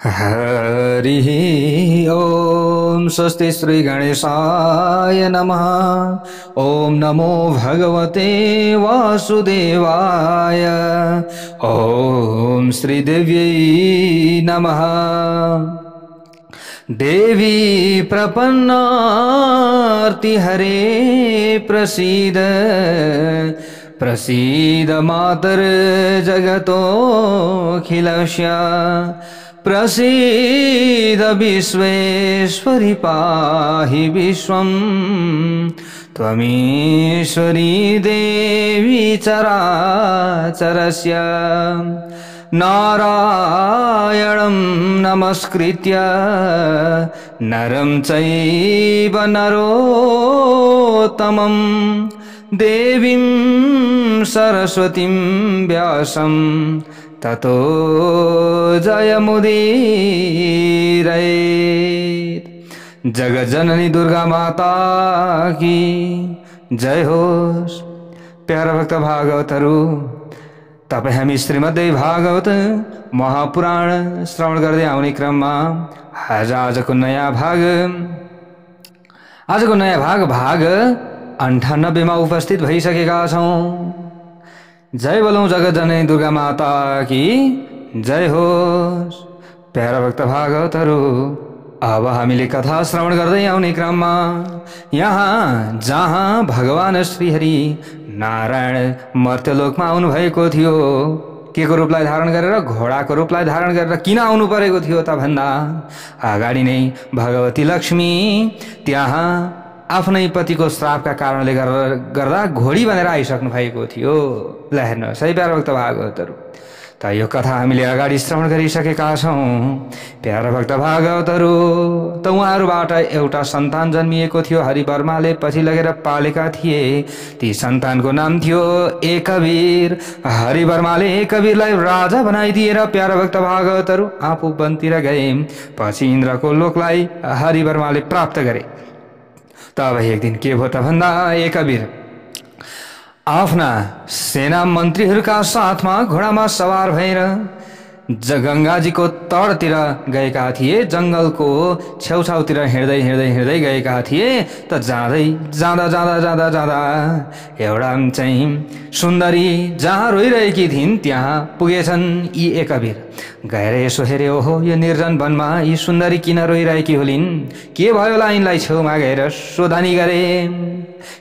हरिः ॐ स्वस्ति श्री गणेशाय नमः। ॐ नमो भगवते वासुदेवाय। ॐ श्रीदेव्यै नमः। देवी प्रपन्नार्तिहरे प्रसीद प्रसीद मातर्जगतोऽखिलस्य। प्रसीद विश्वेश्वरि पाहि विश्वं। त्वमीश्वरी देवी चराचरस्य। नारायणं नमस्कृत्य नरं चैव नरोत्तमं। देवीं सरस्वतीं व्यासं ततो जयमुदीरयेत्। जगज्जननी दुर्गा माता की जय होस्। प्यारा भक्त भागवतहरू, तपाईं हामी श्रीमद्देवी भागवत महापुराण श्रवण गर्दै आउने क्रममा आजको नयाँ भाग 98 मा उपस्थित भइसकेका छौं। जय बोलौं जगज्जननी दुर्गा माता की जय होस्। प्यारा भक्त भागवतहरू, अब हामीले कथा श्रवण गर्दै आउने क्रममा यहाँ जहाँ भगवान श्रीहरि नारायण मर्त्यलोकमा आउनु भएको थियो, के को रूपलाई धारण गरेर? घोडाको रूपलाई धारण गरेर। किन आउनु परेको थियो त भन्दा अगाडि नै भगवती लक्ष्मी त्यहाँ आफ्नै पतिको श्रापका कारणले गर्दा घोडी बनेर आइसक्नु भएको थियो। ल हेर्नुहोस् है प्यारा भक्त भागवतहरू, त यो कथा हामीले अगाडि श्रवण गरिसकेका छौं। प्यारा भक्त भागवतहरू, त उहाँहरूबाट एउटा सन्तान जन्मिएको थियो। हरिवर्माले पछि लगेर पालेका थिए। ती सन्तानको नाम थियो एकवीर। हरिवर्माले एकवीरलाई राजा बनाइदिएर प्यारा भक्त भागवतहरू आफू वनतिर गए। पछि इन्द्रको लोकलाई हरिवर्माले प्राप्त गरे। तब एक दिन के भयो त भन्दा एकवीर आफ्ना सेना मन्त्रीहरूका साथमा घोडामा सवार भएर गंगाजीको तटतिर गएका थिए। जंगलको छेउछाउतिर हिँड्दै गएका थिए। त जाँदा एउटा चाहिँ सुन्दरी जहाँ रोइरहेकी थिइन् त्यहाँ पुगेछन् यी एकवीर। गएर यसो हेरे, ओहो यो निर्जन वनमा यी सुन्दरी किन रोइरहेकी होलिन्? के भयो होला? यिनलाई छेउमा गएर सोधनी गरे,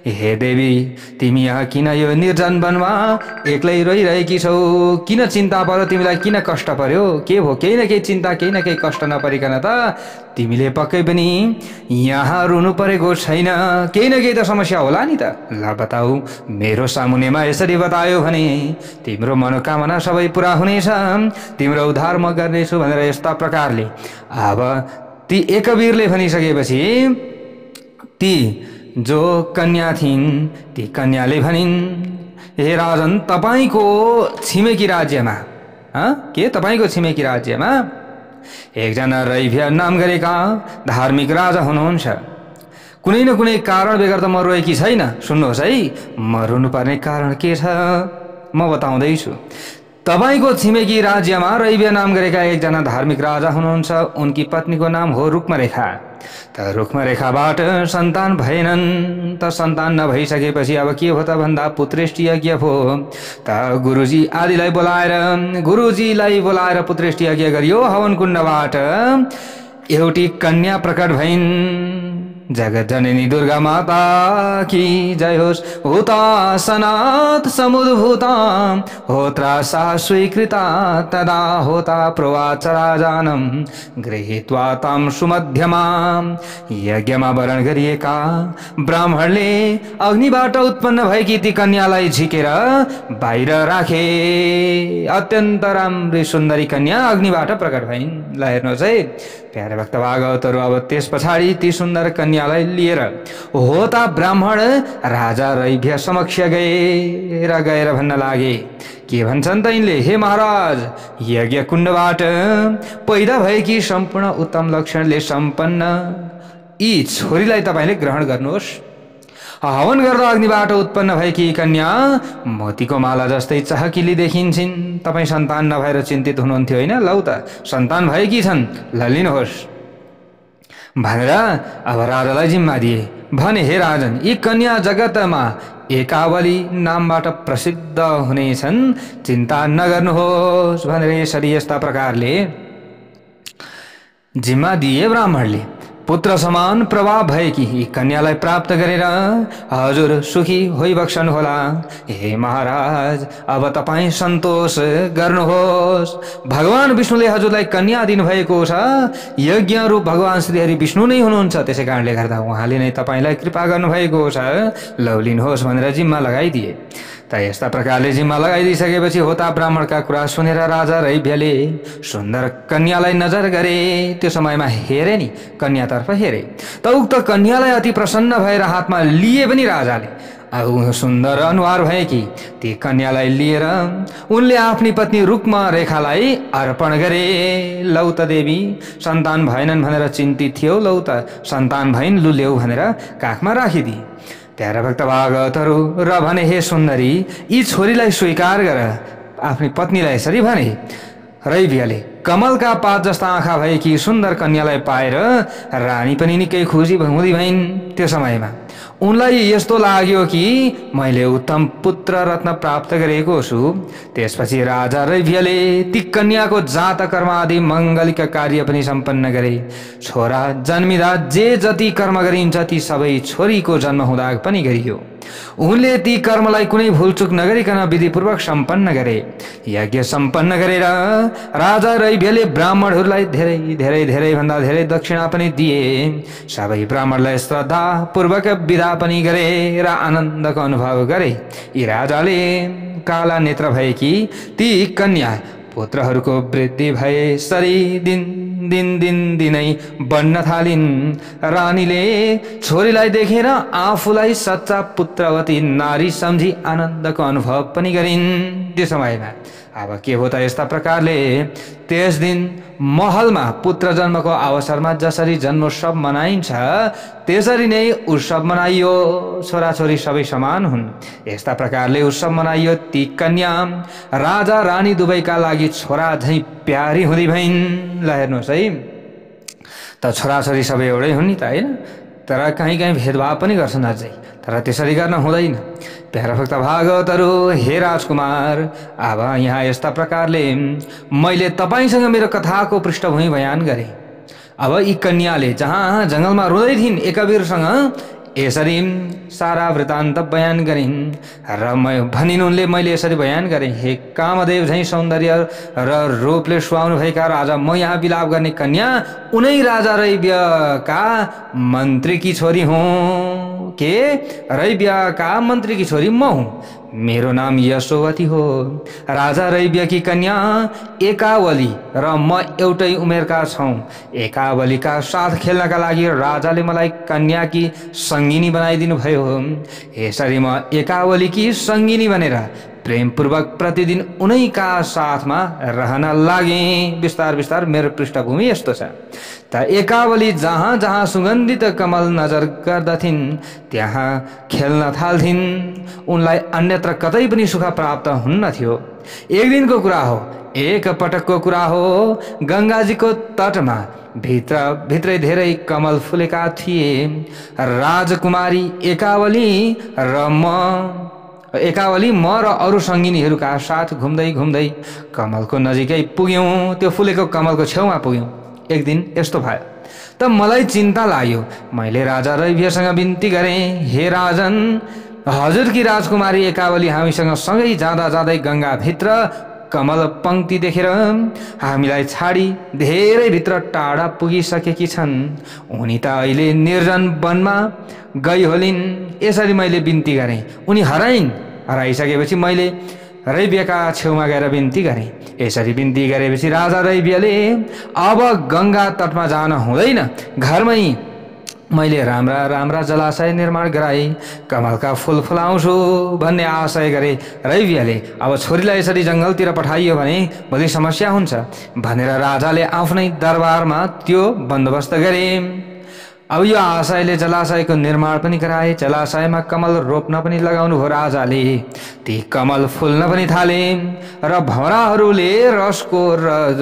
हे देवी, तिमी यहाँ किन यो निर्जन वनमा एक्लै रोइरहेकी छौ? किन चिन्ता पर्यो तिमीलाई? किन कष्ट पर्यो? के भयो? केही न केही चिन्ता, केही न केही कष्ट नपरिकन त तिमीले पक्कै पनि यहाँ रुनु परेको छैन। केही न केही त समस्या होला नि त। ल बताऊ। मेरो सामुन्नेमा यसरी बतायो भने तिम्रो मनोकामना सबै पूरा हुनेछ, तिम्रो उद्धार म गर्नेछु भनेर यस्ता प्रकारले अब ती एकवीरले भनिसकेपछि ती जो कन्या थिइन् ती कन्याले भनिन्, हे राजन, तपाईको छिमेकी राज्यमा के तपाईको छिमेकी राज्यमा एकजना रैभ्य नाम गरेका धार्मिक राजा हुनुहुन्छ। कुनै न कुनै कारण बेगर त म रोएकी छैन। सुन्नुहोस् है, म रुनुपर्ने कारण के छ म बताउँदैछु। तपाईको छिमेकी राज्यमा रैभ्य नाम गरेका एकजना धार्मिक राजा हुनुहुन्छ। उनकी पत्नीको नाम हो रुक्मरेखा। त रुक्मरेखाबाट सन्तान भएनन्। त सन्तान नभइसकेपछि अब के हो त भन्दा पुत्रेष्टि यज्ञ भयो। त गुरुजीलाई बोलाएर पुत्रेष्टि यज्ञ गरियो। हवन कुण्डबाट एउटी कन्या प्रकट भइन्। जगज्जननी दुर्गा माता की जय होस्। होता सनात समुद्भूता होत्रा सा स्वीकृता तदा होता प्रोवाच राजानं गृहीत्वा तां सुमध्यमां। यज्ञमा वरण गरिएका ब्राह्मणले अग्निबाट उत्पन्न भएकी ती कन्यालाई झिकेर बाहिर राखे। अत्यन्त राम्री सुन्दरी कन्या अग्निबाट प्रकट भइन्। ल हेर्नुहोस् है प्यारे भक्त भागवतहरू, अब त्यस पछाडि ती सुन्दर कन्यालाई लिएर होता ब्राह्मण राजा रैभ्य समक्ष गएर भन्न लागे। के भन्छन् त यिनले? हे महाराज, यज्ञ कुण्डबाट पैदा भएकी सम्पूर्ण उत्तम लक्षणले सम्पन्न यी छोरीलाई तपाईले ग्रहण गर्नुहोस्। हवन गर्दा अग्निबाट उत्पन्न भएकी कन्या मोतीको माला जस्तै चहकिली देखिन्छन्। तपाईँ सन्तान नभएर चिन्तित हुनुहुन्थ्यो होइन? लौ त सन्तान भएकी छन्, लिनुहोस् भनेर अब राजालाई जिम्मा दिए। भने हे राजन, यी कन्या जगतमा एकावली नामबाट प्रसिद्ध हुनेछन्, चिन्ता नगर्नुहोस् भनेर यसरी यस्ता प्रकारले जिम्मा दिए। ब्राह्मणले पुत्र समान प्रभाव भएकी यी कन्यालाई प्राप्त गरेर हजुर सुखी होइबक्सनुहोला। हे महाराज, अब तपाईँ सन्तोष गर्नुहोस्। भगवान विष्णुले हजुरलाई कन्या दिनुभएको छ। यज्ञ रूप भगवान श्रीहरि विष्णु नै हुनुहुन्छ, त्यसै कारणले गर्दा उहाँले नै तपाईँलाई कृपा गर्नुभएको छ। लौ लिनुहोस् भनेर जिम्मा लगाइदिए। त यस्ता प्रकारले जिम्मा लगाइदिइसकेपछि होता ब्राह्मणका कुरा सुनेर राजा रैभ्यले सुन्दर कन्यालाई नजर गरे। त्यो समयमा हेरे नि, कन्यातर्फ हेरे त उक्त कन्यालाई अति प्रसन्न भएर हातमा लिए पनि राजाले। अब सुन्दर अनुहार भएकी ती कन्यालाई लिएर उनले आफ्नी पत्नी रुक्मा रेखालाई अर्पण गरे। लौ त देवी, सन्तान भएनन् भनेर चिन्तित थियो, लौ त सन्तान भइन्, लुल्याऊ भनेर काखमा राखिदिए। त्यहाँ भक्त भागवतहरू र भने हे सुन्दरी, यी छोरीलाई स्वीकार गर। आफ्नी पत्नीलाई यसरी भने। रैभ्यले कमलका पात जस्ता आँखा भएकी सुन्दर कन्यालाई पाएर रानी पनि निकै खुसी हुँदी भइन्। त्यो समयमा उनलाई यस्तो लाग्यो कि मैले उत्तम पुत्र रत्न प्राप्त गरेको छु। त्यसपछि राजा रैभ्यले ती कन्याको जात कर्म आदि मङ्गलिक कार्य पनि सम्पन्न गरे। छोरा जन्मिँदा जे जति कर्म गरिन्छ ती सबै छोरीको जन्म हुँदा पनि गरियो। उनले ती कर्मलाई कुनै भुलचुक नगरिकन विधिपूर्वक सम्पन्न गरे। यज्ञ सम्पन्न गरेर राजा रैभ्यले ब्राह्मणहरूलाई धेरै धेरै धेरै भन्दा धेरै दक्षिणा पनि दिए। सबै ब्राह्मणलाई श्रद्धा पूर्वक विदा पनि गरे र आनन्दको अनुभव गरे। यी राजाले काला नेत्र भएकी ती कन्या पुत्रहरूको वृद्धि भए सरी दिनै बढ्न थालिन्। रानीले छोरीलाई देखेर आफूलाई सच्चा पुत्रवती नारी सम्झी आनन्दको अनुभव पनि गरिन्। त्यो समयमा अब के हो त, यस्ता प्रकारले त्यस दिन महलमा पुत्र जन्मको अवसरमा जसरी जन्मोत्सव मनाइन्छ त्यसरी नै उत्सव मनाइयो। छोराछोरी सबै समान हुन्। यस्ता प्रकारले उत्सव मनाइयो। ती कन्या राजा रानी दुवैका लागि छोरा झैँ प्यारी हुँदी भइन्। ल हेर्नुहोस् है, त छोराछोरी सबै एउटै हुन् नि त, होइन? तर कहीँ कहीँ भेदभाव पनि गर्छन् अझै, तर त्यसरी गर्न हुँदैन। प्यारा भक्त भागवतहरू, हे राजकुमार, अब यहाँ यस्ता प्रकारले मैले तपाईँसँग मेरो कथाको पृष्ठभूमि बयान गरेँ। अब यी कन्याले जहाँ जङ्गलमा रुँदै थिइन् एकवीरसँग यसरी सारा वृत्तान्त बयान गरिन् र भनिन् उनले मैले यसरी बयान गरेँ। हे कामदेव झैँ सौन्दर्य र रूपले सुहाउनु भएका राजा, म यहाँ विलाप गर्ने कन्या उनै राजा रैभ्यका मन्त्रीकी छोरी हुँ। के रैभ्यका मन्त्रीकी छोरी म हुँ। मेरो नाम यशोवती हो। राजा रैभ्यकी कन्या एकावली र म एउटै उमेरका छौँ। एकावलीका साथ खेल्नका लागि राजाले मलाई कन्याकी सङ्गिनी बनाइदिनु भयो। यसरी म एकावलीकी सङ्गिनी बनेर प्रेमपूर्वक प्रतिदिन उनैका साथमा रहन लागेँ। बिस्तार बिस्तार मेरो पृष्ठभूमि यस्तो छ त एकावली जहाँ जहाँ सुगन्धित कमल नजर गर्दथिन् त्यहाँ खेल्न थाल्थिन्। उनलाई अन्यत्र कतै पनि सुख प्राप्त हुन्न थियो। एक दिनको कुरा हो, एक पटकको कुरा हो, गङ्गाजीको तटमा भित्रै धेरै कमल फुलेका थिए। राजकुमारी एकावली म र अरू सङ्गिनीहरूका साथ घुम्दै घुम्दै कमलको नजिकै पुग्यौँ। त्यो फुलेको कमलको छेउमा पुग्यौँ। एक दिन यस्तो भयो त मलाई चिन्ता लाग्यो। मैले राजा रैभ्यसँग बिन्ती गरेँ, हे राजन, हजुरकी राजकुमारी एकावली हामीसँग सँगै जाँदा जाँदै गङ्गाभित्र कमल पङ्क्ति देखेर हामीलाई छाडी धेरै भित्र टाढा पुगिसकेकी छन्। उनी त अहिले निर्जन वनमा गई होलिन्। यसरी मैले बिन्ती गरेँ। उनी हराइसकेपछि मैले रैभ्यका छेउमा गएर बिन्ती गरेँ। यसरी बिन्ती गरेपछि राजा रैभ्यले अब गङ्गा तटमा जान हुँदैन, घरमै मैले राम्रा राम्रा जलाशय निर्माण गराएँ, कमलका फुल फुलाउँछु भन्ने आशय गरे। रैभ्यले अब छोरीलाई यसरी जङ्गलतिर पठाइयो भने भोलि समस्या हुन्छ भनेर राजाले आफ्नै दरबारमा त्यो बन्दोबस्त गरे। अब यो आशयले जलाशयको निर्माण पनि गराए। जलाशयमा कमल रोप्न पनि लगाउनु भयो राजाले। ती कमल फुल्न पनि थाले र भौराहरूले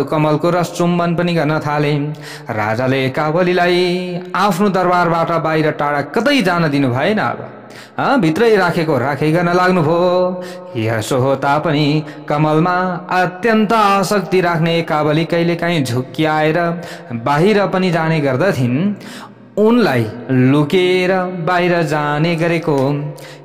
कमलको रस चुम्बन पनि गर्न थाले। राजाले एकावलीलाई आफ्नो दरबारबाट बाहिर टाढा कतै जान दिनु भएन। अब भित्रै राखेको राखै गर्न लाग्नुभयो। यसो हो तापनि कमलमा अत्यन्त आसक्ति राख्ने एकावली कहिलेकाहीँ झुक्क्याएर बाहिर पनि जाने गर्दथिन्। उनलाई लुकेर बाहिर जाने गरेको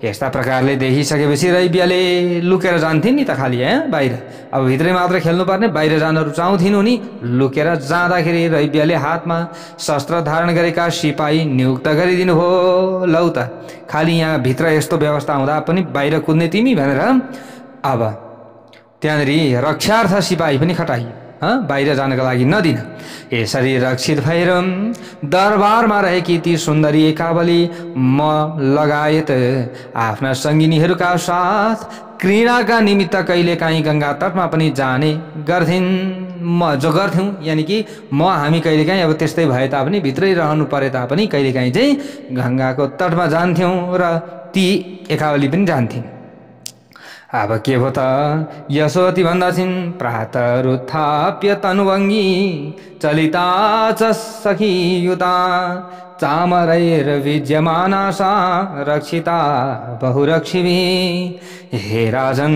यस्ता प्रकारले देखिसकेपछि रैबियाले लुकेर जान्थिन् नि त खालि बाहिर। अब भित्रै मात्र खेल्नुपर्ने, बाहिर जान रुचाउँथिन् उनी। लुकेर जाँदाखेरि रैबियाले हातमा शस्त्र धारण गरेका सिपाही नियुक्त गरिदिनु भयो। लौ त खालि यहाँ भित्र यस्तो व्यवस्था हुँदा पनि बाहिर कुद्ने तिमी भनेर अब त्यहाँनिर रक्षार्थ सिपाही पनि खटाइयो, बाहिर जानका लागि नदिन। यसरी रक्षित भएर दरबारमा रहेकी ती सुन्दरी एकावली म लगायत आफ्ना सङ्गिनीहरूका साथ क्रीडाका निमित्त कहिलेकाहीँ गङ्गा तटमा पनि जाने गर्थिन्। जो गर्थ्यौँ यानि कि हामी कहिलेकाहीँ अब त्यस्तै भए तापनि भित्रै रहनु परे तापनि कहिलेकाहीँ चाहिँ गङ्गाको तटमा जान्थ्यौँ र ती एकावली पनि जान्थिन्। अब के भयो त यशोवती भन्दछिन् प्रातरुत्थाप्य तनुभङ्गी चलिता च सखी युता चामरैर्विद्यमाना सा रक्षिता बहुरक्षिभिः। हे राजन,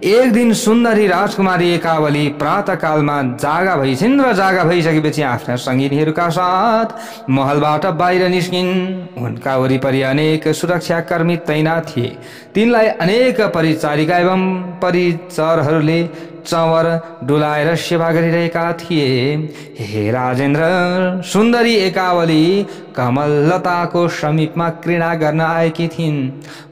एक दिन सुन्दरी राजकुमारी एकावली प्रातःकालमा जागा भइछिन् र जागा भइसकेपछि आफ्ना सङ्गिनीहरूका साथ महलबाट बाहिर निस्किन्। उनका वरिपरि अनेक सुरक्षाकर्मी तैनात थिए। तिनलाई अनेक परिचारिका एवं परिचरहरूले चवर डुलाएर सेवा गरिरहेका थिए। हे राजेन्द्र, सुन्दरी एकावली कमल लताको समीपमा क्रीडा गर्न आएकी थिइन्।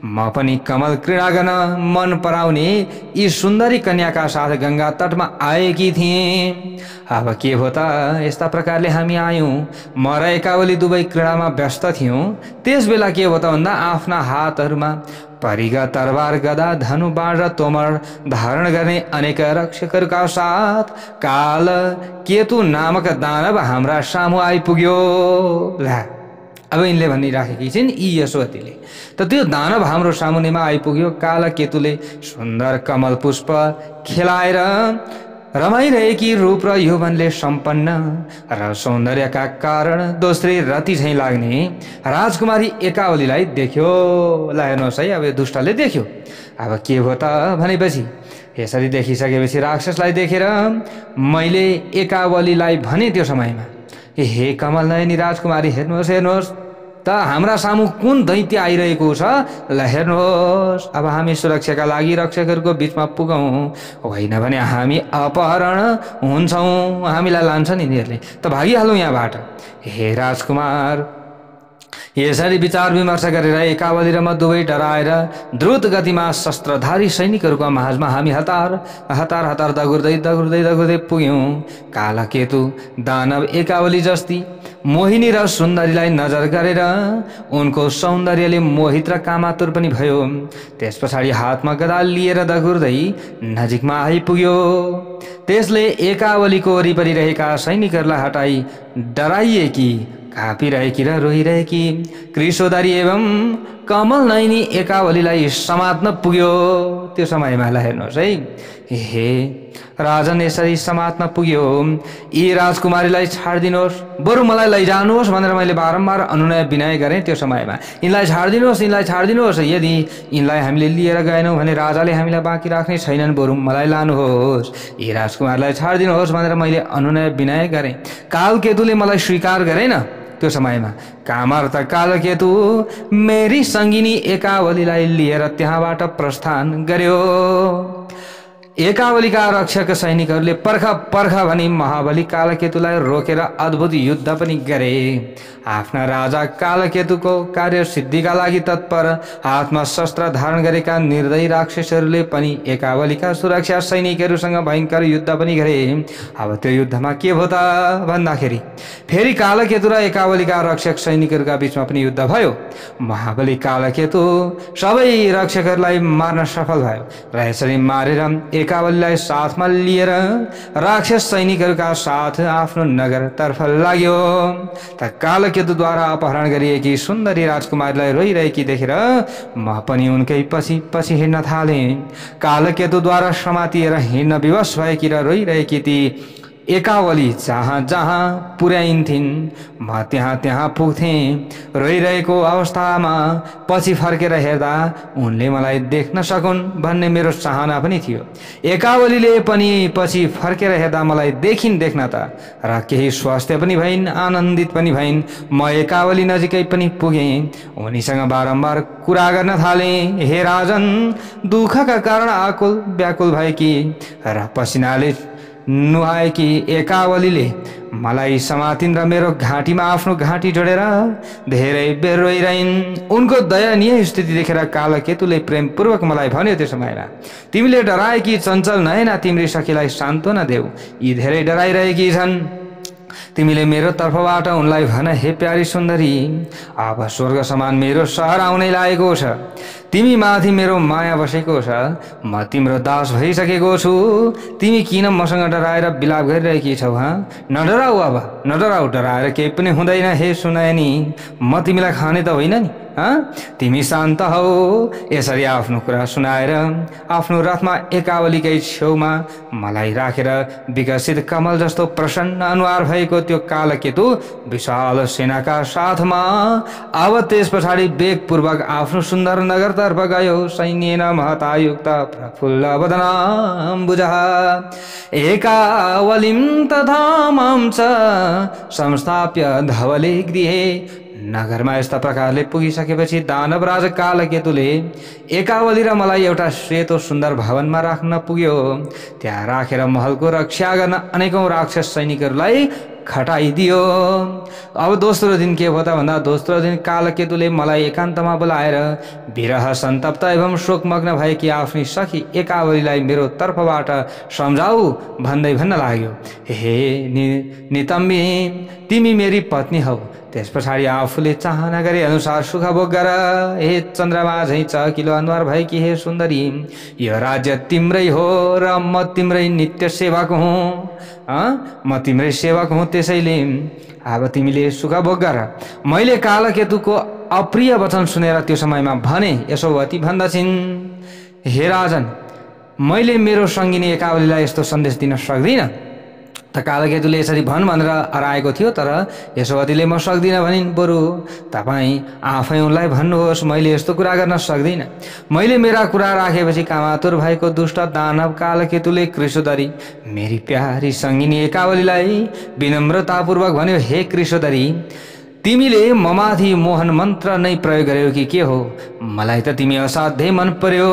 म पनि कमल क्रीडा गर्न मन पराउने यी सुन्दरी कन्याका साथ गङ्गा तटमा आएकी थिएँ। अब के भयो त यस्ता प्रकारले हामी आयौँ। म र एकावली दुवै क्रीडामा व्यस्त थियौँ। त्यस बेला के भयो त भन्दा आफ्ना हातहरूमा परिगा तरबार गदा धनु बाण र तोमर धारण गर्ने अनेक रक्षकहरूका साथ काल केतु नामक दानव हाम्रा सामु आइपुग्यो। अब यिनले भनिराखेकी छिन् यी यशोवतीले त त्यो दानव हाम्रो सामुनेमा आइपुग्यो। काल केतुले सुन्दर कमल पुष्प खेलाएर रमाइरहेकी रूप र यौवनले सम्पन्न र सौन्दर्यका कारण दोस्री रति झैँ लाग्ने राजकुमारी एकावलीलाई देख्यो। ल हेर्नुहोस् है, अब यो दुष्टले देख्यो। अब के भयो त भनेपछि यसरी देखिसकेपछि राक्षसलाई देखेर मैले एकावलीलाई भने त्यो समयमा, हे कमल नयनी राजकुमारी, हेर्नुहोस् हेर्नुहोस् त हाम्रा सामु कुन दैत्य आइरहेको छ। ल हेर्नुहोस्, अब हामी सुरक्षाका लागि रक्षकहरूको बिचमा पुगौँ, होइन भने हामी अपहरण हुन्छौँ, हामीलाई लान्छन् यिनीहरूले, त भागिहालौँ यहाँबाट। हे राजकुमार, यसरी विचार विमर्श गरेर एकावली र म दुवै डराएर द्रुत गतिमा शस्त्रधारी सैनिकहरूको माझमा हामी हतार हतार दगुर्दै पुग्यौँ। कालकेतु दानव एकावली जस्ती मोहिनी र सुन्दरीलाई नजर गरेर उनको सौन्दर्यले मोहित र कामातुर पनि भयो। त्यस पछाडि हातमा गदा लिएर दगुर्दै नजिकमा आइपुग्यो। त्यसले एकावलीको वरिपरि रहेका सैनिकहरूलाई हटाई डराइएकी, काँपिरहेकी र रोइरहेकी कृशोदरी एवं कमल नयनी एकावलीलाई समात्न पुग्यो। त्यो समयमा हेर्नुहोस् है, हे राजन, यसरी समात्न पुग्यो। यी राजकुमारीलाई छाडिदिनुहोस्, बरु मलाई लैजानुहोस् भनेर मैले बारम्बार अनुनय विनय गरेँ। त्यो समयमा यिनलाई छाडिदिनुहोस्, यिनलाई छाडिदिनुहोस्, यदि यिनलाई हामीले लिएर गएनौँ भने राजाले हामीलाई बाँकी राख्ने छैनन्, बरु मलाई लानुहोस्, यी राजकुमारलाई छाडिदिनुहोस् भनेर मैले अनुनय विनय गरेँ। कालकेतुले मलाई स्वीकार गरेन। त्यो समयमा कामार्थ कालकेतु मेरी सङ्गिनी एकावलीलाई लिएर त्यहाँबाट प्रस्थान गर्यो। एकावलीका रक्षक सैनिकहरूले पर्ख भनी महाबली कालकेतुलाई रोकेर अद्भुत युद्ध पनि गरे। आफ्ना राजा कालकेतुको कार्य सिद्धिका लागि तत्पर हातमा शस्त्र धारण गरेका निर्दयी राक्षसहरूले पनि एकावलीका सुरक्षा सैनिकहरूसँग भयङ्कर युद्ध पनि गरे। अब त्यो युद्धमा के भयो त भन्दाखेरि फेरि कालकेतु र एकावलीका रक्षक सैनिकहरूका बीचमा पनि युद्ध भयो। महाबली कालकेतु सबै रक्षकहरूलाई मार्न सफल भयो र यसरी मारेर एकावलीलाई साथमा लिएर राक्षस सैनिकहरूका साथ आफ्नो नगरतर्फ लाग्यो। त कालकेतुद्वारा अपहरण गरिएकी सुन्दरी राजकुमारीलाई रोइरहेकी देखेर म पनि उनकै पछि पछि हिँड्न थालेँ। कालकेतुद्वारा समातिएर हिँड्न विवश भएकी र रोइरहेकी ती एकावली जहाँ जहाँ पुर्याइन्थिन् म त्यहाँ त्यहाँ पुग्थेँ। रोइरहेको अवस्थामा पछि फर्केर हेर्दा उनले मलाई देख्न सकुन् भन्ने मेरो चाहना पनि थियो। एकावलीले पनि पछि फर्केर हेर्दा मलाई देखिन् देख्न त, र केही स्वास्थ्य पनि भइन्, आनन्दित पनि भइन्। म एकावली नजिकै पनि पुगेँ, उनीसँग बारम्बार कुरा गर्न थालेँ। हे राजन, दुःखका कारण आकुल व्याकुल भएकी र पसिनाले नुहाएकी एकावलीले मलाई समातिन् र मेरो घाँटीमा आफ्नो घाँटी जोडेर धेरै बेर रोइरहन्। उनको दयनीय स्थिति देखेर कालकेतुले प्रेमपूर्वक मलाई भन्यो, त्यो समयमा तिमीले डराएकी चञ्चल नयना तिम्री सखीलाई सान्त्वना देऊ, यी धेरै डराइरहेकी छन्। तिमीले मेरो तर्फबाट उनलाई भन, हे प्यारी सुन्दरी, अब स्वर्ग समान मेरो सहर आउनै लागेको छ। तिमी माथि मेरो माया बसेको छ, म तिम्रो दास भइसकेको छु। तिमी किन मसँग डराएर बिलाप गरिरहेकी छौ? नडराऊ, अब नडराऊ, डराएर केही पनि हुँदैन। हे सुनयनी, म तिमीलाई खाने त होइन नि, तिमी शान्त हौ। यसरी आफ्नो कुरा सुनाएर आफ्नो रथमा एकावलीकै छेउमा मलाई राखेर विकसित कमल जस्तो प्रसन्न अनुहार भएको त्यो कालकेतु विशाल सेनाका साथमा अब त्यस पछाडि वेगपूर्वक आफ्नो सुन्दर नगरतर्फ गयो। सैन्येन महतायुक्त प्रफुल्ल वदनाम्बुजः एकावलिं तथा मां च संस्थाप्य धवले गृहे। नगरमा यस्ता प्रकारले पुगिसकेपछि दानवराज कालकेतुले एकावली र मलाई एउटा सेतो सुन्दर भवनमा राख्न पुग्यो। त्यहाँ राखेर महलको रक्षा गर्न अनेकौं राक्षस सैनिकहरूलाई खटाइदियो। अब दोस्रो दिन के भयो त भन्दा, दोस्रो दिन कालकेतुले मलाई एकान्तमा बोलाएर विरह सन्तप्त एवं शोकमग्न भएकी आफ्नी सखी एकावलीलाई मेरो तर्फबाट सम्झाऊ भन्दै भन्न लाग्यो, हे नितम्बी, तिमी मेरी पत्नी हौ। त्यस पछाडि आफूले चाहना गरे अनुसार सुख भोग गर। हे चन्द्रमा झैं चकिलो अनुहार भएकी हे सुन्दरी, यो राज्य तिम्रै हो र म तिम्रै नित्य सेवक हुँ। म तिम्रै सेवक हुँ, त्यसैले अब तिमीले सुख भोग गर। मैले कालकेतुको अप्रिय वचन सुनेर त्यो समयमा भने, यशोवती भन्दछिन्, हे राजन, मैले मेरो सङ्गिनी एकावलीलाई यस्तो सन्देश दिन सक्दिनँ। त कालकेतुले यसरी भन भनेर हराएको थियो, तर यशोवतीले म सक्दिनँ भनिन्। बरु तपाईँ आफै उनलाई भन्नुहोस्, मैले यस्तो कुरा गर्न सक्दिनँ। मैले मेरा कुरा राखेपछि कामातुर भएको दुष्ट दानव कालकेतुले कृशोदरी मेरी प्यारी सङ्गिनी एकावलीलाई विनम्रतापूर्वक भन्यो, हे कृशोदरी, तिमीले ममाथि मोहन मन्त्र नै प्रयोग गर्यौ कि के हो? मलाई त तिमी असाध्यै मन पर्यो,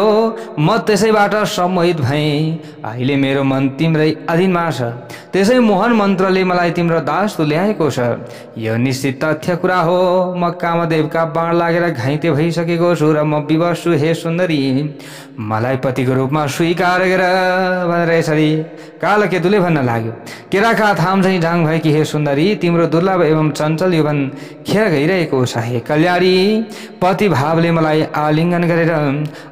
म त्यसैबाट सम्मोहित भएँ। अहिले मेरो मन तिम्रै अधीनमा छ, त्यसै मोहन मन्त्रले मलाई तिम्रो दास तुल्याएको छ। यो निश्चित तथ्य कुरा हो। म कामदेवका बाण लागेर घाइते भइसकेको छु र म विवश छु। हे सुन्दरी, मलाई पतिको रूपमा स्वीकार गर भनेर यसरी कालकेतुले भन्न लाग्यो। केराका थाम झैं झाङ भएकी हे सुन्दरी, तिम्रो दुर्लभ एवं चञ्चल यौवन खेर गइरहेको छ। हे कल्याणी, पति भावले मलाई आलिङ्गन गरेर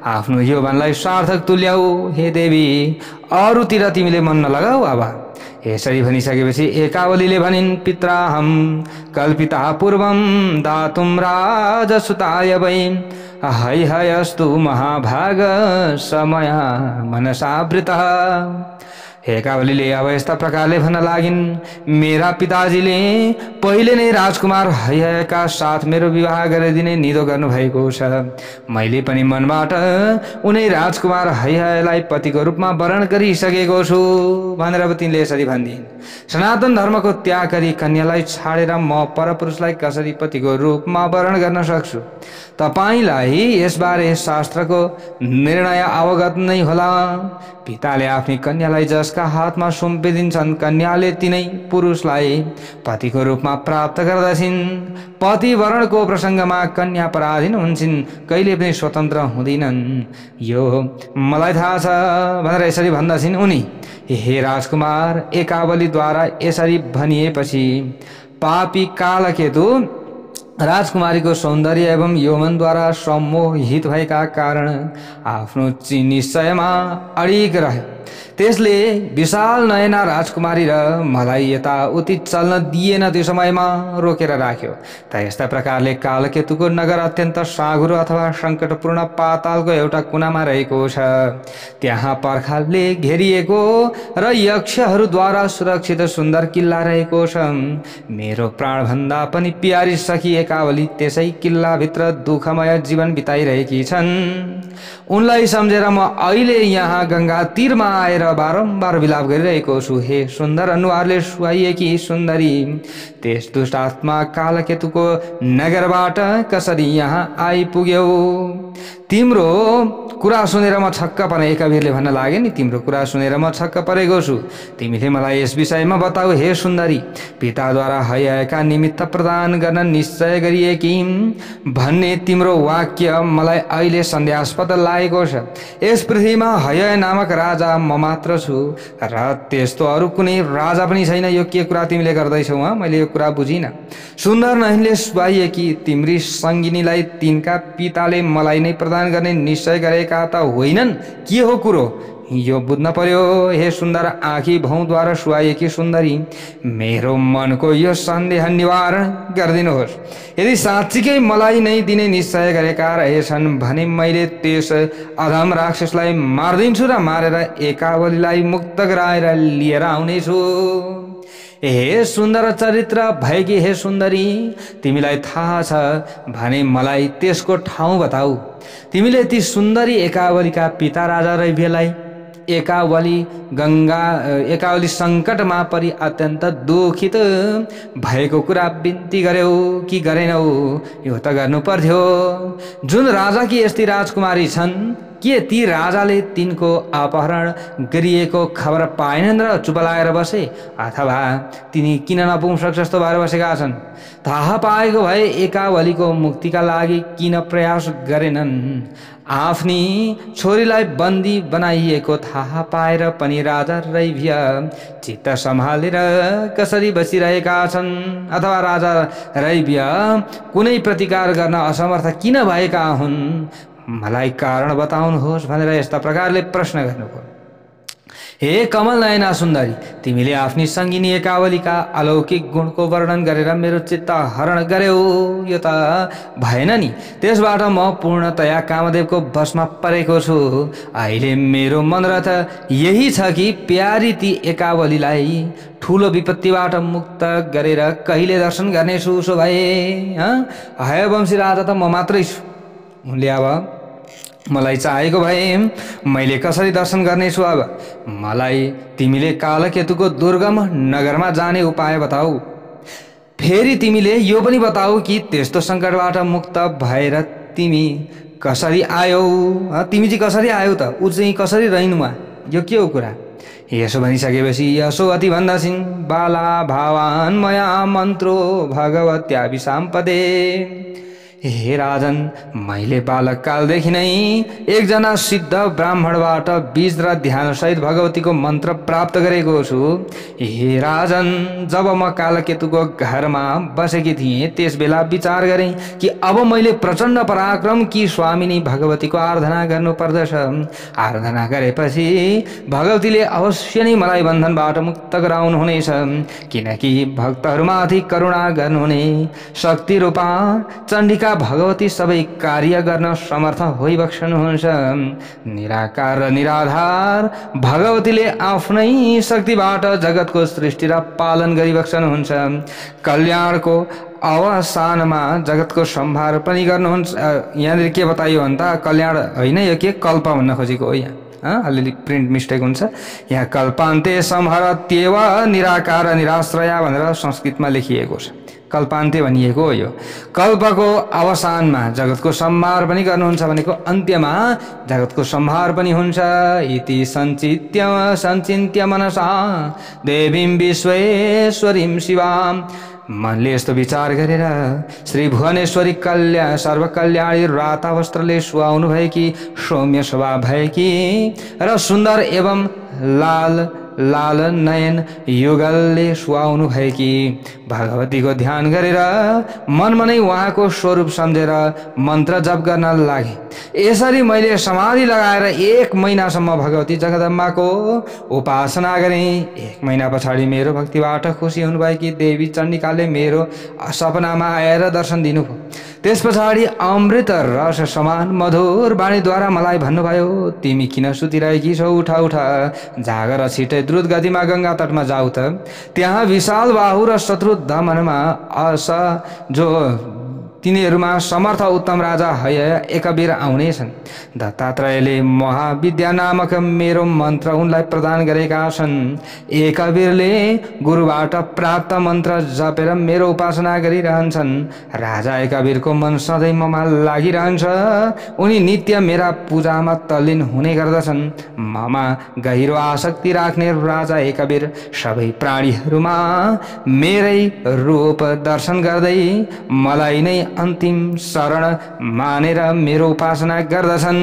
आफ्नो यौवनलाई सार्थक तुल्याऊ। हे देवी, अरूतिर तिमीले मन नलगाऊ। अब यसरी भनिसकेपछि एकावलीले भनिन्, पित्राहम कल्पिता पूर्वं दातुं राजसुताय वै हैहयस्तु महाभाग समया मनसावृतः। एकावलीले अब यस्ता प्रकारले भन्न लागिन्, मेरा पिताजीले पहिले नै राजकुमार हैहयका साथ मेरो विवाह गरिदिने निधो गर्नुभएको छ। मैले पनि मनबाट उनै राजकुमार हैहयलाई पतिको रूपमा वरण गरिसकेको छु भनेर तिनले यसरी भनिदिन्। सनातन धर्मको त्याग गरी कन्यालाई छाडेर म परपुरुषलाई कसरी पतिको रूपमा वरण गर्न सक्छु? तपाईलाई यसबारे शास्त्रको निर्णय अवगत नै होला। पिताले आफ्नी कन्यालाई जसका हातमा सुम्पिदिन्छन्, कन्याले तिनै पुरुषलाई पतिको रूपमा प्राप्त गर्दछिन्। पति वरणको प्रसङ्गमा कन्या पराधीन हुन्छन्, कहिले पनि स्वतन्त्र हुँदिनन्। यो मलाई थाहा छ भनेर यसरी भन्दछिन् उनी। हे राजकुमार, एकावलीद्वारा यसरी भनिएपछि पापी कालकेतु राजकुमारीको सौन्दर्य एवं यौवनद्वारा सम्मोहित भएका कारण आफ्नो निश्चयमा अडिग रह्यो। त्यसले विशाल नयना राजकुमारी र मलाई यताउति चल्न दिएन। त्यो समयमा रोकेर राख्यो। त यस्ता प्रकारले कालकेतुको नगर अत्यन्त साँघुरो अथवा सङ्कटपूर्ण पातालको एउटा कुनामा रहेको छ। त्यहाँ पर्खालले घेरिएको र यक्षहरूद्वारा सुरक्षित सुन्दर किल्ला रहेको छ। मेरो प्राणभन्दा पनि प्यारी सखी एकावली त्यसै किल्लाभित्र दुःखमय जीवन बिताइरहेकी छन्। उनलाई सम्झेर म अहिले यहाँ गङ्गा तीरमा आएर बारम्बार विलाप गरिरहेको छु। हे सुन्दर अनुहारले सुहाइएकी सुन्दरी, त्यस दुष्ट आत्मा कालकेतुको नगरबाट कसरी यहाँ आइपुग्यौ? तिम्रो कुरा सुनेर म छक्क परे। एकवीरले भन्न लागे नि, तिम्रो कुरा सुनेर म छक्क परेको छु। तिमीले मलाई यस विषयमा बताऊ हे सुन्दरी। पिताद्वारा हयाका निमित्त प्रदान गर्न निश्चय गरिएकी भन्ने तिम्रो वाक्य मलाई अहिले सन्देहास्पद लागेको छ। यस पृथ्वीमा हय नामक राजा म मात्र छु र त्यस्तो अरू कुनै राजा पनि छैन। यो के कुरा तिमीले गर्दैछौ? मैले यो कुरा बुझिनँ। सुन्दर नयनले सुहाइएकी तिम्री सङ्गिनीलाई तिनका पिताले मलाई नै प्रदान गर्ने निश्चय गरेका त होइनन्? के हो कुरो? यो बुझ्न पर्यो। हे सुन्दर आँखी भौद्वारा सुहाइएकी सुन्दरी, मेरो मनको यो सन्देह निवारण गरिदिनुहोस्। यदि साँच्चीकै मलाई नै दिने निश्चय गरेका रहेछन् भने मैले त्यस अधम राक्षसलाई मारिदिन्छु र मारेर एकावलीलाई मुक्त गराएर लिएर आउनेछु। हे सुन्दर चरित्र भएकी हे सुन्दरी, तिमीलाई थाहा छ भने मलाई त्यसको ठाउँ बताऊ। तिमीले ती सुन्दरी एकावलीका पिता राजा रैभ्यलाई एकावली सङ्कटमा परि अत्यन्त दुखित भएको कुरा बिन्ती गर्यौ कि गरेनौ? यो त गर्नु पर्थ्यो। जुन राजाकी यस्ती राजकुमारी छन्, के ती राजाले तिनको अपहरण गरिएको खबर पाएनन् र चुप लागेर बसे? अथवा तिनी किन नपुंसक जस्तो भएर बसेका छन्? थाहा पाएको भए एकावलीको मुक्तिका लागि किन प्रयास गरेनन्? आफ्नी छोरीलाई बन्दी बनाइएको थाहा पाएर पनि राजा रैभ्य चित्त सम्हालेर कसरी बसिरहेका छन्? अथवा राजा रैभ्य कुनै प्रतिकार गर्न असमर्थ किन भएका हुन्? मलाई कारण बताउनुहोस् भनेर यस्ता प्रकारले प्रश्न गर्नुभयो। हे कमल नयना सुन्दरी, तिमीले आफ्नी सङ्गिनी एकावलीका अलौकिक गुणको वर्णन गरेर मेरो चित्त हरण गर्यौ। यो त भएन नि। त्यसबाट म पूर्णतया कामदेवको वशमा परेको छु। अहिले मेरो मनरथ यही छ कि प्यारी ती एकावलीलाई ठुलो विपत्तिबाट मुक्त गरेर कहिले दर्शन गर्नेछु। उसो भए हयवंशी राजा त म मात्रै छु। उनले अब मलाई चाहेको भए मैले कसरी दर्शन गर्नेछु? अब मलाई तिमीले कालकेतुको दुर्गम नगरमा जाने उपाय बताऊ। फेरि तिमीले यो पनि बताऊ कि त्यस्तो सङ्कटबाट मुक्त भएर तिमी कसरी आयौ? तिमी चाहिँ कसरी आयौ त? ऊ चाहिँ कसरी रहनुमा? यो के हो कुरा? यसो भनिसकेपछि यशोवती भन्दछिन्, बाला भावान मया मन्त्रो भगवत्याभिसाम्पदे। हे राजन, मैले बालककालदेखि नै एकजना सिद्ध ब्राह्मणबाट बीज र ध्यानसहित भगवतीको मन्त्र प्राप्त गरेको छु। हे राजन, जब म कालकेतुको घरमा बसेकी थिएँ त्यस बेला विचार गरेँ कि अब मैले प्रचण्ड पराक्रम कि स्वामिनी भगवतीको आराधना गर्नुपर्दछ। आराधना गरेपछि भगवतीले अवश्य नै मलाई बन्धनबाट मुक्त गराउनुहुनेछ, किनकि भक्तहरूमाथि करुणा गर्नुहुने शक्ति रूपा चण्डिका भगवती सबै कार्य गर्न समर्थ होइबक्सनुहुन्छ। निराकार र निराधार भगवतीले आफ्नै शक्तिबाट जगतको सृष्टि र पालन गरिबक्सनुहुन्छ। कल्याणको अवसानमा जगतको संहार पनि गर्नुहुन्छ। यहाँनिर के बताइयो भने त कल्याण होइन, यो के कल्प भन्न खोजेको हो। यहाँ अलिअलि प्रिन्ट मिस्टेक हुन्छ। यहाँ कल्पान्ते संहरत्येव निराकार निराश्रया भनेर संस्कृतमा लेखिएको छ। कल्पान्ते भनिएको हो। यो कल्पको अवसानमा जगतको संहार पनि गर्नुहुन्छ भनेको अन्त्यमा जगतको संहार पनि हुन्छ। इति सञ्चिन्त्य मनसा देवीं विश्वेश्वरीं शिवां। मनले यस्तो विचार गरेर श्री भुवनेश्वरी सर्वकल्याणी राता वस्त्रले सुहाउनु भएकी, सौम्य स्वभाव भएकी र सुन्दर एवं लाल लाल नयन युगलले सुहाउनु भएकी भगवतीको ध्यान गरेर मनमा नै उहाँको स्वरूप सम्झेर मन्त्र जप गर्न लागे। यसरी मैले समाधि लगाएर 1 महिनासम्म भगवती जगदम्बाको उपासना गरेँ। 1 महिना पछाडि मेरो भक्तिबाट खुसी हुनुभएकी देवी चण्डिकाले मेरो सपनामा आएर दर्शन दिनुभयो। त्यस पछाडि अमृत रस समान मधुर वाणीद्वारा मलाई भन्नुभयो, तिमी किन सुतिरहेकी छौ, उठा उठा, जागर छिटै द्रुत गतिमा गंगा तटमा जाऊ त। त्यहाँ विशाल बाहु र शत्रु दमनमा जो तिनीहरूमा समर्थ उत्तम राजा हय एकवीर आउनेछन्। दत्तात्रेयले महाविद्या नामक मेरो मन्त्र उनलाई प्रदान गरेका छन्। एकवीरले गुरुबाट प्राप्त मन्त्र जपेर मेरो उपासना गरिरहन्छन्। राजा एकवीरको मन सधैँ ममा लागिरहन्छ। उनी नित्य मेरा पूजामा तल्लीन हुने गर्दछन्। ममा गहिरो आसक्ति राख्ने राजा एकवीर सबै प्राणीहरूमा मेरै रूप दर्शन गर्दै मलाई नै अन्तिम शरण मानेर मेरो उपासना गर्दछन्।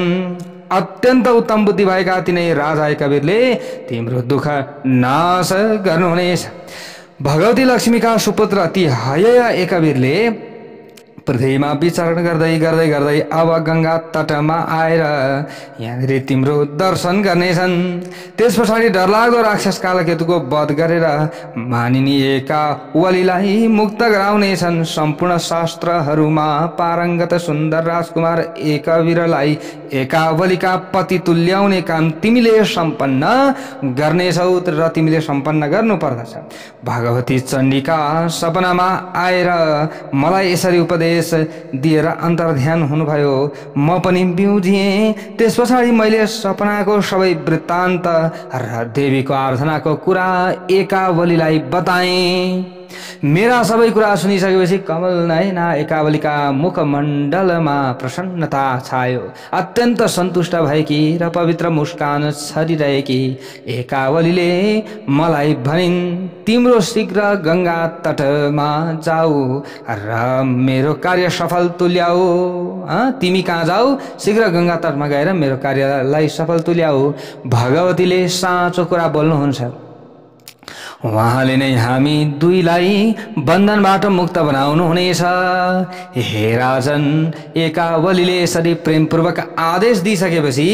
अत्यन्त उत्तम बुद्धि भएका तिनै राजा एकवीरले तिम्रो दुःख नाश गर्नुहुनेछ। भगवती लक्ष्मीका सुपुत्र ती हय एकवीरले पृथ्वीमा विचरण गर्दै गर्दै गर्दै अब गंगा तटमा आएर यहाँनिर तिम्रो दर्शन गर्नेछन्। त्यस पछाडि डरलाग्दो राक्षस कालकेतुको वध गरेर मानिनी एकावलीलाई मुक्त गराउनेछन्। सम्पूर्ण शास्त्रहरूमा पारङ्गत सुन्दर राजकुमार एकवीरलाई एकावलीका पति तुल्याउने काम तिमीले सम्पन्न गर्नेछौ र तिमीले सम्पन्न गर्नुपर्दछ। भगवती चण्डिका सपनामा आएर मलाई यसरी उपदेश दिएर अन्तर्ध्यान हुनुभयो। म पनि बिउजिएँ। त्यस पछाडि मैले सपनाको सबै वृत्तान्त र देवीको आराधनाको कुरा एकावलीलाई बताएँ। मेरा सबै कुरा सुनिसकेपछि कमल नयना एकावलीका मुखमण्डलमा प्रसन्नता छायो। अत्यन्त सन्तुष्ट भएकी र पवित्र मुस्कान छरिरहेकी एकावलीले मलाई भनिन्, तिम्रो शीघ्र गंगा तटमा जाऊ र मेरो कार्य सफल तुल्याऊ। तिमी कहाँ जाऊ? शीघ्र गंगा तटमा गएर मेरो कार्यलाई सफल तुल्याऊ। भगवतीले साँचो कुरा बोल्नुहुन्छ। उहाँले नै हामी दुईलाई बन्धनबाट मुक्त बनाउनु हुनेछ। हे राजन, एकावलीले यसरी प्रेमपूर्वक आदेश दिइसकेपछि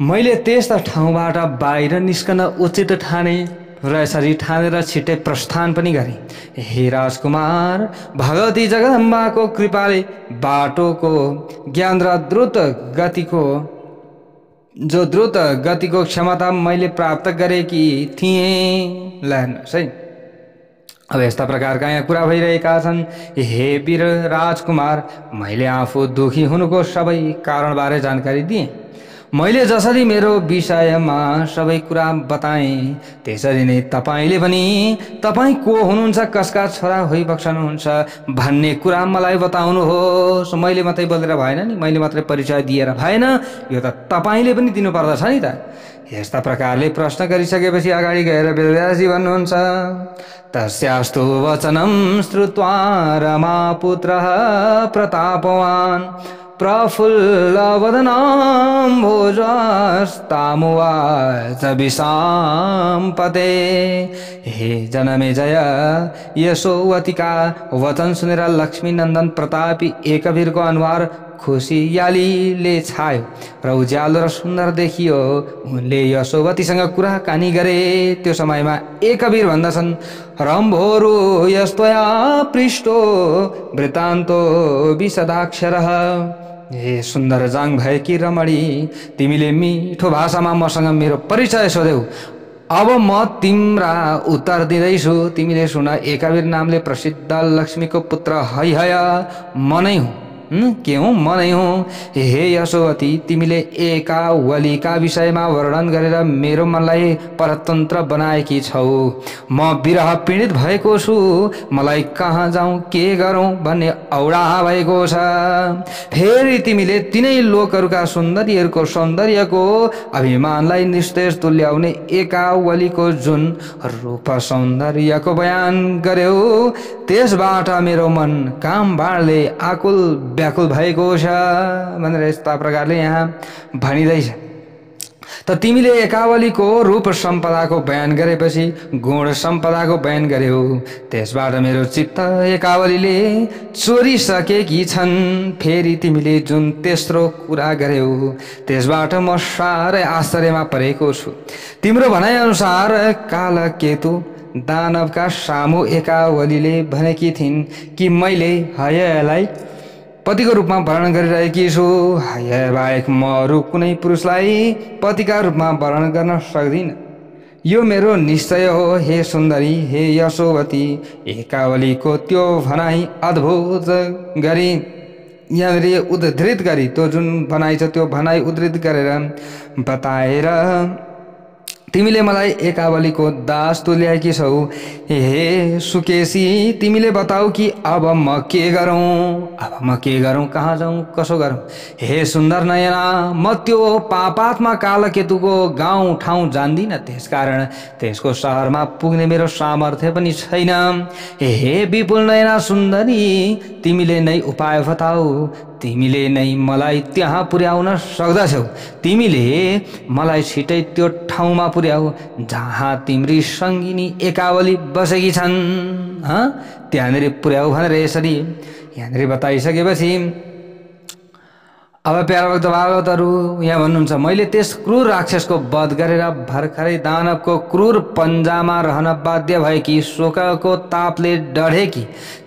मैले त्यस्ता ठाउँबाट बाहिर निस्कन उचित ठाने र यसरी ठानेर छिट्टै प्रस्थान पनि गरेँ। हे राजकुमार, भगवती जगदम्बाको कृपाले बाटोको ज्ञान र द्रुत गतिको क्षमता मैले प्राप्त गरेकी थिएँ। ल हेर्नुहोस् है, अब यस्ता प्रकारका यहाँ कुरा भइरहेका छन्। हे वीर राजकुमार, मैले आफू दुखी हुनुको सबै कारणबारे जानकारी दिएँ। मैले जसरी मेरो विषयमा सबै कुरा बताएँ त्यसरी नै तपाईले पनि तपाई को हुनुहुन्छ, कसका छोरा होइबक्सनुहुन्छ भन्ने कुरा मलाई बताउनुहोस्। मैले मात्रै बोलेर भएन नि, मैले मात्रै परिचय दिएर भएन, यो त तपाईले पनि दिनु पर्दछ नि त। यस्ता प्रकारले प्रश्न गरिसकेपछि अगाडि गएर वेदव्यासजी भन्नुहुन्छ, तस्यास्तु वचनं श्रुत्वा रमापुत्रः प्रतापवान् प्रफुल्लवदनाम्भोजस्तामुवाच विशाम्पते। हे जनमेजय, यशोवतिका वचन सुनेर लक्ष्मीनन्दन प्रतापी एकवीरको अनुहार खुसियालीले छायो र उज्यालो र सुन्दर देखियो। उनले यशोवतीसँग कुराकानी गरे। त्यो समयमा एकवीर भन्दछन्, रम्भोरु यस्तया पृष्ठो वृत्तान्तो विशदाक्षरः। हे सुन्दर जाङ भएकी रमणी, तिमीले मिठो भाषामा मसँग मेरो परिचय सोध्यौ। अब म तिम्रा उत्तर दिँदैछु, तिमीले सुन। एकवीर नामले प्रसिद्ध लक्ष्मीको पुत्र हय म नै हुँ। के हूँ? म नै हुँ। हे यशोवती, तिमीले एकावलीका विषयमा वर्णन गरेर मेरो मनलाई परतन्त्र बनाएकी छौ। म विरह पीडित भएको छु। मलाई कहाँ जाउँ, के गरौँ भन्ने औडा भएको छ। फेरि तिमीले तिनै लोकहरूका सुन्दरीहरूको सौन्दर्यको अभिमानलाई निस्तेज तुल्याउने एकावलीको जुन रूप सौन्दर्यको बयान गर्यौ, त्यसबाट मेरो मन काम बाणले आकुल व्याकुल भएको छ भनेर यस्ता प्रकारले यहाँ भनिँदैछ। त तिमीले एकावलीको रूप सम्पदाको बयान गरेपछि गुण सम्पदाको बयान गर्यौ। त्यसबाट मेरो चित्त एकावलीले चोरिसकेकी छन्। फेरि तिमीले जुन तेस्रो कुरा गर्यौ त्यसबाट म साह्रै आश्चर्यमा परेको छु। तिम्रो भनाइअनुसार कालकेतु दानवका सामु एकावलीले भनेकी थिइन् कि मैले हयलाई पतिको रूपमा वर्णन गरिरहेकी छु। हय बाहेक म अरू कुनै पुरुषलाई पतिका रूपमा वर्णन गर्न सक्दिनँ। यो मेरो निश्चय हो हे सुन्दरी, हे यशोवती। एकावलीको त्यो भनाइ अद्भुत गरी यहाँनिर उद्धृत गरी, त्यो जुन भनाइ छ त्यो भनाइ उद्धृत गरेर बताएर तिमीले मलाई एकावलीको दास तुल्याएकी छौ। हे सुकेशी, तिमीले बताऊ कि अब म के गरौँ? अब म के गरौँ? कहाँ जाउँ? कसो गरौँ? हे सुन्दर नयना, म त्यो पापात्मा कालकेतुको गाउँ ठाउँ जान्दिनँ। त्यसकारण त्यसको सहरमा पुग्ने मेरो सामर्थ्य पनि छैन। हे विपुल नयना सुन्दरी, तिमीले नै उपाय बताऊ। तिमीले नै मलाई त्यहाँ पुर्याउन सक्दछौ। तिमीले मलाई छिटै त्यो ठाउँमा पुर्याऊ जहाँ तिम्री सङ्गिनी एकावली बसेकी छन्। त्यहाँनिर पुर्याऊ भनेर यसरी यहाँनिर बताइसकेपछि अब प्यारा भक्त भागवतहरू यहाँ भन्नुहुन्छ, मैले त्यस क्रूर राक्षसको वध गरेर भर्खरै दानवको क्रूर पन्जामा रहन बाध्य भएकी शोकको तापले डढेकी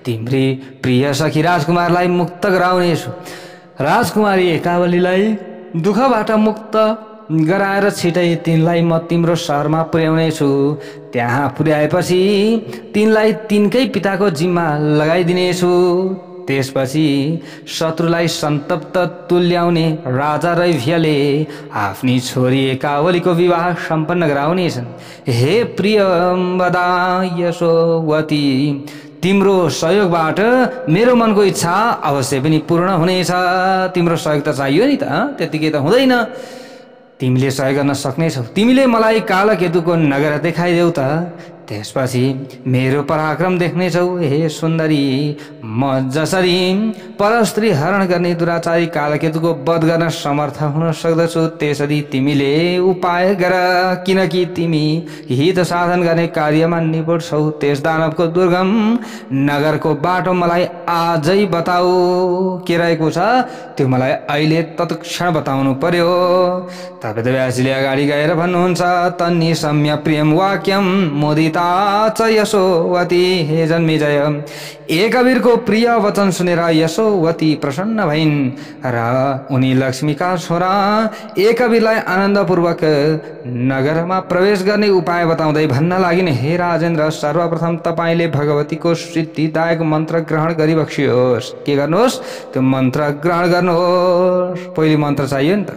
तिम्री प्रिय सखी राजकुमारलाई मुक्त गराउनेछु। राजकुमारी एकावलीलाई दुःखबाट मुक्त गराएर छिटै तिनलाई म तिम्रो सहरमा पुर्याउनेछु। त्यहाँ पुर्याएपछि तिनलाई तिनकै पिताको जिम्मा लगाइदिनेछु। त्यसपछि शत्रुलाई सन्तप्त तुल्याउने राजा रैभ्यले आफ्नी छोरी एकावलीको विवाह सम्पन्न गराउनेछन्। हे प्रियवदा यशोवती, तिम्रो सहयोगबाट मेरो मनको इच्छा अवश्य पनि पूर्ण हुनेछ। तिम्रो सहयोग त चाहियो नि त, त्यतिकै त हुँदैन। तिमीले सहयोग गर्न सक्नेछौ। तिमीले मलाई कालकेतुको नगर देखाइदेऊ त, त्यसपछि मेरो पराक्रम देख्नेछौ। हे सुन्दरी, म जसरी परस्त्री हरण गर्ने दुराचारी कालकेतुको वध गर्न समर्थ हुन सक्दछु त्यसरी तिमीले उपाय गर, किनकि तिमी हित साधन गर्ने कार्यमा निपुण छौ। त्यस दानवको दुर्गम नगरको बाटो मलाई आजै बताऊ। के रहेको छ त्यो मलाई अहिले तत्क्षण बताउनु पर्यो। तब व्यासले अगाडि गएर भन्नुहुन्छ, तन्नी सम्य प्रियम वाक्यम मोदिता च यशोवती। हे जन्मेजय, एकवीरको प्रिय वचन सुनेर यशोवती प्रसन्न भइन् र उनी लक्ष्मीका छोरा एकवीरलाई आनन्दपूर्वक नगरमा प्रवेश गर्ने उपाय बताउँदै भन्न लागिन्, हे राजेन्द्र, सर्वप्रथम तपाईले भगवतीको सिद्धिदायक मन्त्र ग्रहण गरिबक्सियोस्। के गर्नुहोस्? त्यो मन्त्र ग्रहण गर्नुहोस्। पहिले मन्त्र चाहियो नि त।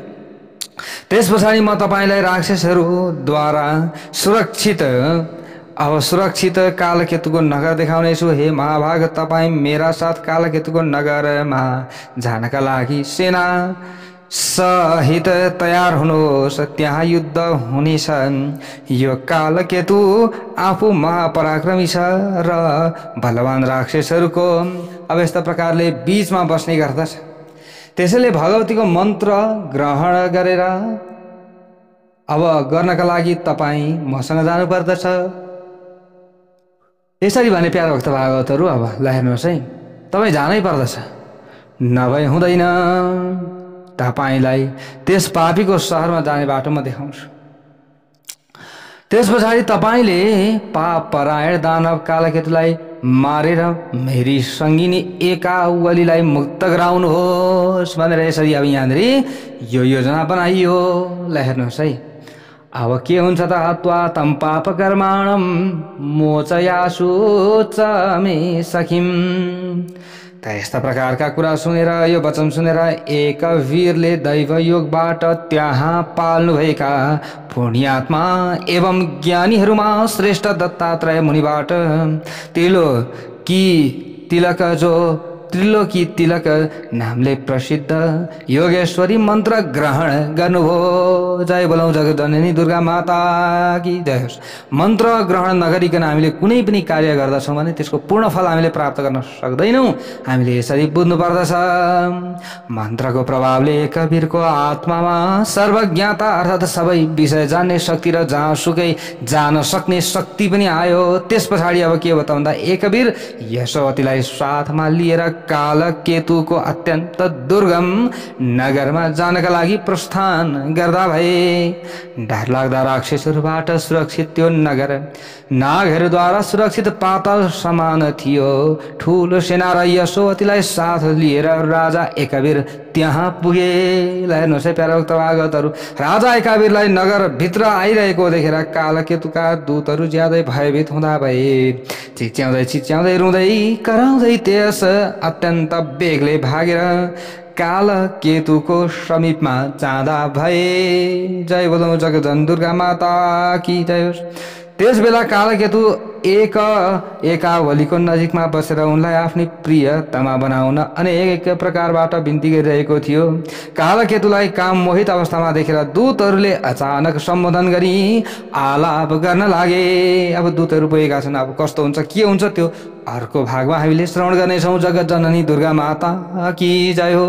त्यस पछाडि म तपाईलाई राक्षसहरूद्वारा सुरक्षित कालकेतुको नगर देखाउनेछु। हे महाभाग, तपाईँ मेरा साथ कालकेतुको नगरमा जानका लागि सेना सहित तयार हुनुहोस्। त्यहाँ युद्ध हुनेछ। यो कालकेतु आफू महापराक्रमी छ र बलवान राक्षसहरूको अब यस्ता प्रकारले बीचमा बस्ने गर्दछ। त्यसैले भगवतीको मन्त्र ग्रहण गरेर अब गर्नका लागि तपाईँ मसँग जानुपर्दछ। यसरी भने प्यारा भक्त भागवतहरू अब ल हेर्नुहोस् है, तपाईँ जानै पर्दछ, नभए हुँदैन। तपाईँलाई त्यस पापीको सहरमा जाने बाटो म देखाउँछु। त्यस पछाडि तपाईँले पाप परायण दानव कालकेतुलाई मारेर मेरी सङ्गिनी एकावलीलाई मुक्त गराउनुहोस् भनेर यसरी अब यहाँनिर यो योजना बनाइयो। ल हेर्नुहोस् है, अब के हुन्छ त, हत्वा तम पाप कर्माणम मोचयासु च मे सखिम। त यस्ता प्रकारका कुरा सुनेर, यो वचन सुनेर एकवीरले दैवयोगबाट त्यहाँ पाल्नुभएका पुण्यात्मा एवं ज्ञानीहरूमा श्रेष्ठ दत्तात्रेय मुनिबाट तिलक जो त्रिलोकी तिलक नामले प्रसिद्ध योगेश्वरी मन्त्र ग्रहण गर्नुभयो। जय बोलौँ जगजननी दुर्गा माता की जय होस्। मन्त्र ग्रहण नगरिकन हामीले कुनै पनि कार्य गर्दछौँ भने त्यसको पूर्ण फल हामीले प्राप्त गर्न सक्दैनौँ। हामीले यसरी बुझ्नु पर्दछ। मन्त्रको प्रभावले कवीरको आत्मामा सर्वज्ञता अर्थात् सबै विषय जान्ने शक्ति र जहाँसुकै जान सक्ने शक्ति पनि आयो। त्यस पछाडि अब के बताउँदा एकवीर यशोवतीलाई साथमा लिएर कालकेतुको अत्यन्त दुर्गम नगरमा जानका लागि प्रस्थान गर्दा भए। डरलाग्दा राक्षसहरूबाट सुरक्षित त्यो नगर नागहरूद्वारा सुरक्षित पाताल समान थियो। ठुलो सेना र यशोवतीलाई साथ लिएर राजा एकवीर त्यहाँ पुगे। हेर्नुहोस् है प्यारा भक्तभागवतहरू, राजा एकवीरलाई नगर भित्र आइरहेको देखेर कालकेतुका दूतहरू ज्यादै भयभीत हुँदा भए। चिच्याउँदै रुँदै कराउँदै त्यस अत्यन्त बेगले भागेर कालकेतुको समीपमा जाँदा भए। जय बोलौँ जगजन दुर्गा माता की जय होस्। त्यस बेला कालकेतु एकावलीको नजिकमा बसेर उनलाई आफ्नै प्रियतमा बनाउन अनेक प्रकारबाट बिन्ती गरिरहेको थियो। कालकेतुलाई काम मोहित अवस्थामा देखेर दूतहरूले अचानक सम्बोधन गरी आलाप गर्न लागे। अब दूतहरू पुगेका छन्, अब कस्तो हुन्छ के हुन्छ त्यो अर्को भागमा हामीले श्रवण गर्नेछौँ। जगत जननी दुर्गा माता की जय हो।